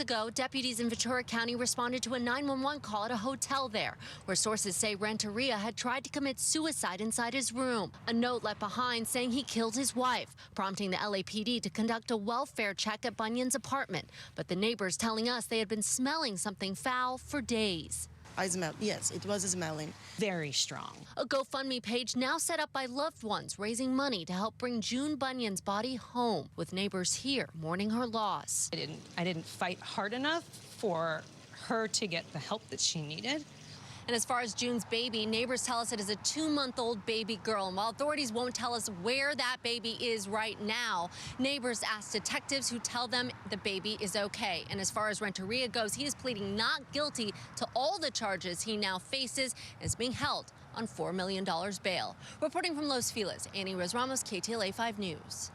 Ago, deputies in Ventura County responded to a 911 call at a hotel there, where sources say Renteria had tried to commit suicide inside his room. A note left behind saying he killed his wife, prompting the LAPD to conduct a welfare check at Bunyan's apartment. But the neighbors telling us they had been smelling something foul for days. I smelled, yes, it was smelling. Very strong. A GoFundMe page now set up by loved ones raising money to help bring June Bunyan's body home, with neighbors here mourning her loss. I didn't fight hard enough for her to get the help that she needed. And as far as June's baby, neighbors tell us it is a 2-month-old baby girl. And while authorities won't tell us where that baby is right now, neighbors ask detectives who tell them the baby is okay. And as far as Renteria goes, he is pleading not guilty to all the charges he now faces and is being held on $4 million bail. Reporting from Los Feliz, Annie Rose Ramos, KTLA 5 News.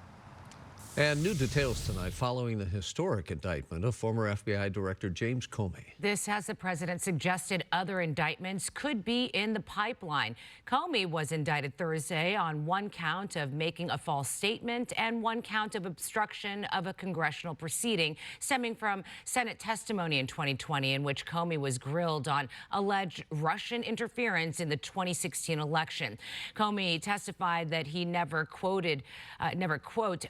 And new details tonight following the historic indictment of former FBI Director James Comey. This as the president suggested other indictments could be in the pipeline. Comey was indicted Thursday on 1 count of making a false statement and 1 count of obstruction of a congressional proceeding stemming from Senate testimony in 2020 in which Comey was grilled on alleged Russian interference in the 2016 election. Comey testified that he never quote,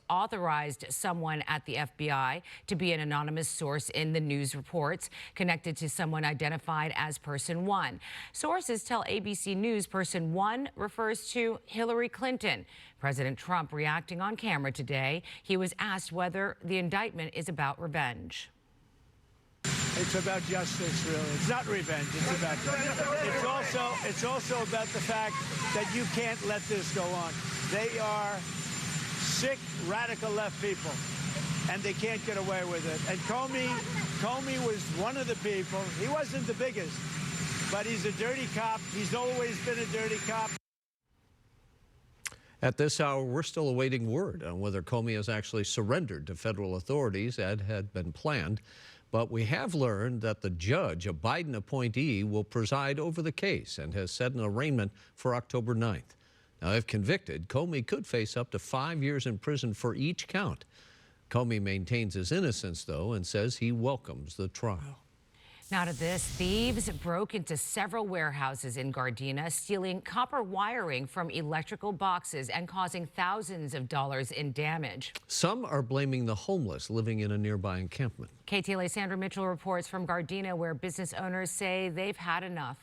authorized someone at the FBI to be an anonymous source in the news reports connected to someone identified as Person 1. Sources tell ABC News Person 1 refers to Hillary Clinton. President Trump reacting on camera today. He was asked whether the indictment is about revenge. It's about justice, really. It's not revenge. It's about justice. It's also about the fact that you can't let this go on. They are sick, radical left people, and they can't get away with it. And Comey was one of the people. He wasn't the biggest, but he's a dirty cop. He's always been a dirty cop. At this hour, we're still awaiting word on whether Comey has actually surrendered to federal authorities as had been planned. But we have learned that the judge, a Biden appointee, will preside over the case and has set an arraignment for October 9th. Now, if convicted, Comey could face up to 5 years in prison for each count. Comey maintains his innocence, though, and says he welcomes the trial. Now to this, thieves broke into several warehouses in Gardena, stealing copper wiring from electrical boxes and causing thousands of dollars in damage. Some are blaming the homeless living in a nearby encampment. KTLA's Sandra Mitchell reports from Gardena, where business owners say they've had enough.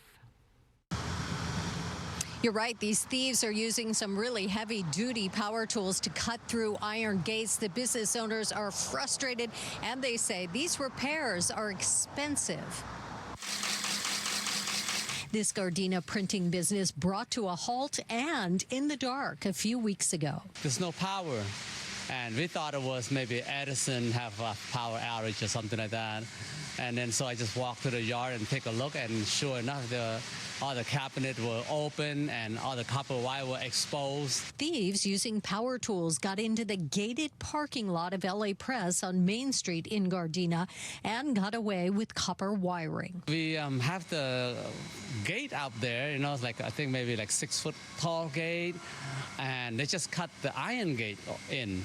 You're right. These thieves are using some really heavy-duty power tools to cut through iron gates. The business owners are frustrated, and they say these repairs are expensive. This Gardena printing business brought to a halt and in the dark a few weeks ago. There's no power, and we thought it was maybe Edison have a power outage or something like that. And then so I just walked to the yard and take a look, and sure enough, all the cabinets were open and all the copper wire were exposed. Thieves using power tools got into the gated parking lot of LA Press on Main Street in Gardena and got away with copper wiring. We have the gate out there, it's like, I think maybe like 6-foot tall gate, and they just cut the iron gate in.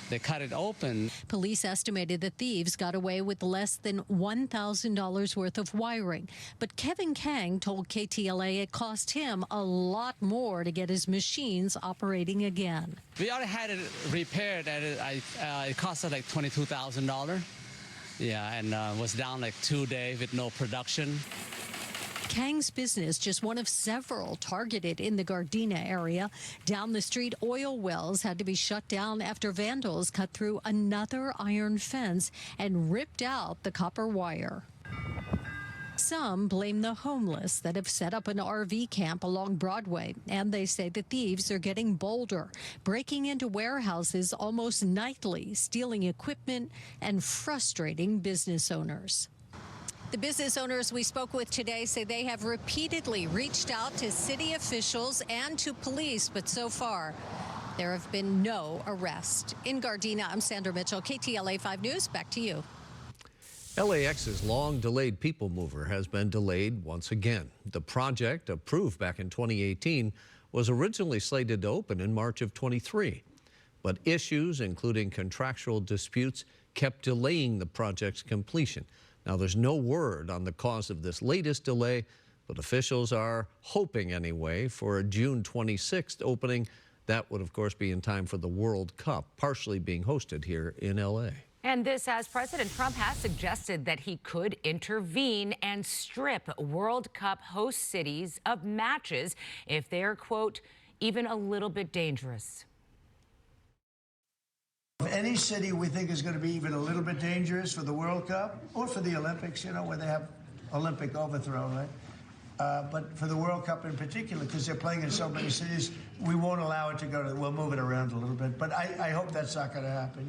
They cut it open. Police estimated the thieves got away with less than $1,000 worth of wiring. But Kevin Kang told KTLA it cost him a lot more to get his machines operating again. We already had it repaired, and it cost us like $22,000. Yeah, and was down like 2 days with no production. Kang's business, just one of several targeted in the Gardena area. Down the street, oil wells had to be shut down after vandals cut through another iron fence and ripped out the copper wire. Some blame the homeless that have set up an RV camp along Broadway, and they say the thieves are getting bolder, breaking into warehouses almost nightly, stealing equipment and frustrating business owners. The business owners we spoke with today say they have repeatedly reached out to city officials and to police, but so far there have been no arrests. In Gardena, I'm Sandra Mitchell, KTLA 5 News. Back to you. LAX's long-delayed people mover has been delayed once again. The project, approved back in 2018, was originally slated to open in March of 23. But issues, including contractual disputes, kept delaying the project's completion. Now, there's no word on the cause of this latest delay, but officials are hoping anyway for a June 26th opening. That would, of course, be in time for the World Cup, partially being hosted here in L.A. And this as President Trump has suggested that he could intervene and strip World Cup host cities of matches if they're, quote, even a little bit dangerous. Any city we think is going to be even a little bit dangerous for the World Cup or for the Olympics, you know, where they have Olympic overthrow, right? But for the World Cup in particular, because they're playing in so many cities, we won't allow it to go to, we'll move it around a little bit. But I hope that's not going to happen.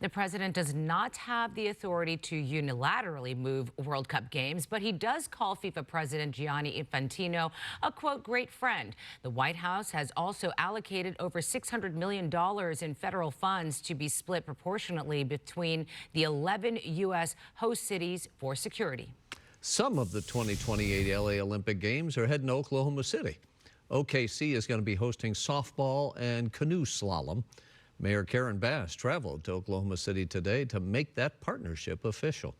The president does not have the authority to unilaterally move World Cup games, but he does call FIFA President Gianni Infantino a, quote, great friend. The White House has also allocated over $600 million in federal funds to be split proportionately between the 11 U.S. host cities for security. Some of the 2028 LA Olympic Games are heading to Oklahoma City. OKC is going to be hosting softball and canoe slalom. Mayor Karen Bass traveled to Oklahoma City today to make that partnership official.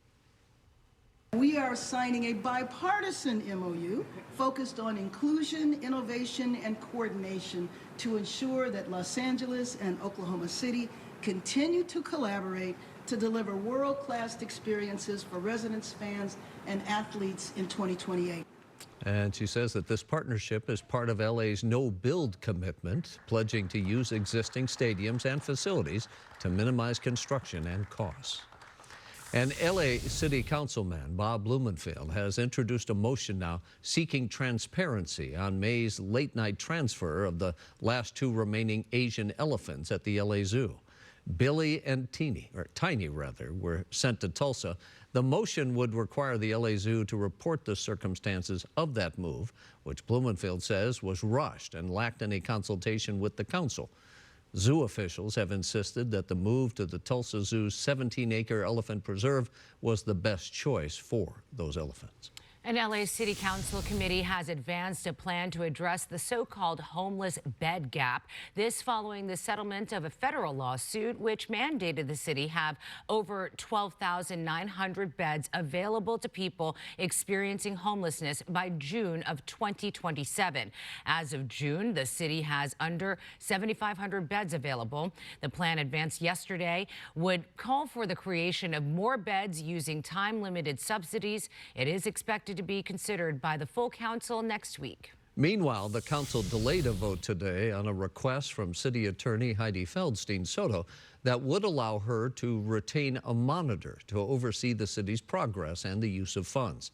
We are signing a bipartisan MOU focused on inclusion, innovation, and coordination to ensure that Los Angeles and Oklahoma City continue to collaborate to deliver world-class experiences for residents, fans, and athletes in 2028. And she says that this partnership is part of LA's no-build commitment, pledging to use existing stadiums and facilities to minimize construction and costs. And LA City Councilman Bob Blumenfield has introduced a motion now seeking transparency on May's late-night transfer of the last two remaining Asian elephants at the LA Zoo. Billy and Tiny were sent to Tulsa. The motion would require the LA Zoo to report the circumstances of that move, which Blumenfield says was rushed and lacked any consultation with the council. Zoo officials have insisted that the move to the Tulsa Zoo's 17-acre elephant preserve was the best choice for those elephants. An LA City Council committee has advanced a plan to address the so-called homeless bed gap. This following the settlement of a federal lawsuit which mandated the city have over 12,900 beds available to people experiencing homelessness by June of 2027. As of June, the city has under 7,500 beds available. The plan advanced yesterday would call for the creation of more beds using time-limited subsidies. It is expected to be considered by the full council next week. Meanwhile, the council delayed a vote today on a request from City Attorney Heidi Feldstein Soto that would allow her to retain a monitor to oversee the city's progress and the use of funds.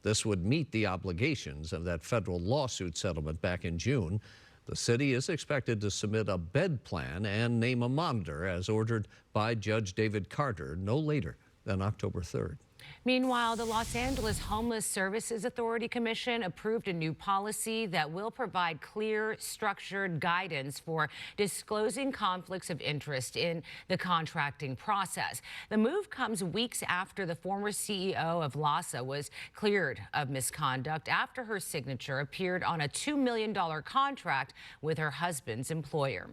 This would meet the obligations of that federal lawsuit settlement back in June. The city is expected to submit a bed plan and name a monitor as ordered by Judge David Carter no later than October 3rd. Meanwhile, the Los Angeles Homeless Services Authority Commission approved a new policy that will provide clear, structured guidance for disclosing conflicts of interest in the contracting process. The move comes weeks after the former CEO of LAHSA was cleared of misconduct after her signature appeared on a $2 million contract with her husband's employer.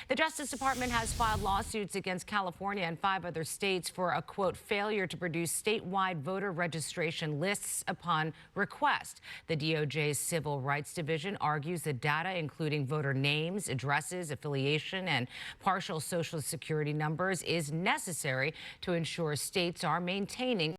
The Justice Department has filed lawsuits against California and 5 other states for a, quote, failure to produce statewide voter registration lists upon request. The DOJ's Civil Rights Division argues the data, including voter names, addresses, affiliation, and partial Social Security numbers, is necessary to ensure states are maintaining